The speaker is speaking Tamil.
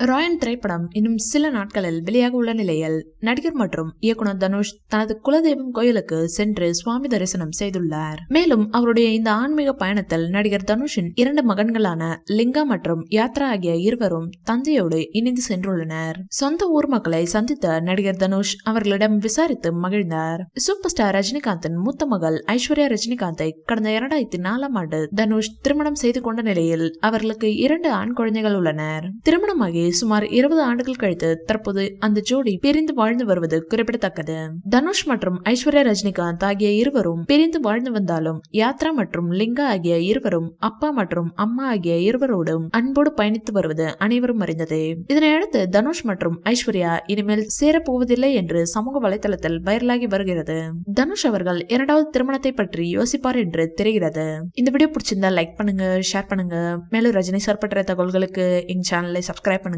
ராயன் திரைப்படம் இன்னும் சில நாட்களில் வெளியாக உள்ள நிலையில் நடிகர் மற்றும் இயக்குனர் தனுஷ் தனது குலதெய்வம் கோயிலுக்கு சென்று சுவாமி தரிசனம் செய்துள்ளார். மேலும் அவருடைய இந்த ஆன்மீக பயணத்தில் நடிகர் தனுஷின் 2 மகன்களான லிங்கா மற்றும் யாத்ரா ஆகிய இருவரும் தந்தையோடு இணைந்து சென்றுள்ளனர். சொந்த ஊர் மக்களை சந்தித்த நடிகர் தனுஷ் அவர்களிடம் விசாரித்து மகிழ்ந்தார். சூப்பர் ஸ்டார் ரஜினிகாந்தின் மூத்த மகள் ஐஸ்வர்யா ரஜினிகாந்தை கடந்த 2004ஆம் ஆண்டு தனுஷ் திருமணம் செய்து கொண்ட நிலையில் அவர்களுக்கு 2 ஆண் குழந்தைகள் உள்ளனர். திருமணமாகி சுமார் 20 ஆண்டுகள் கழித்து தற்போது அந்த ஜோடி பிரிந்து வாழ்ந்து வருவது குறிப்பிடத்தக்கது. தனுஷ் மற்றும் ஐஸ்வர்யா ரஜினிகாந்த் ஆகிய இருவரும் பிரிந்து வாழ்ந்து வந்தாலும் யாத்ரா மற்றும் லிங்கா ஆகிய இருவரும் அப்பா மற்றும் அம்மா ஆகிய இருவரோடும் அன்போடு பயணித்து வருவது அனைவரும் அறிந்தது. இதனையடுத்து தனுஷ் மற்றும் ஐஸ்வர்யா இனிமேல் சேரப்போவதில்லை என்று சமூக வலைதளத்தில் வைரலாகி வருகிறது. தனுஷ் அவர்கள் 2வது திருமணத்தை பற்றி யோசிப்பார் என்று தெரிகிறது. இந்த வீடியோ பிடிச்சிருந்தா லைக் பண்ணுங்க, ஷேர் பண்ணுங்க. மேலும் ரஜினி சார் பற்றிய தகவல்களுக்கு எங்க சேனலை சப்ஸ்கிரைப் பண்ணுங்க.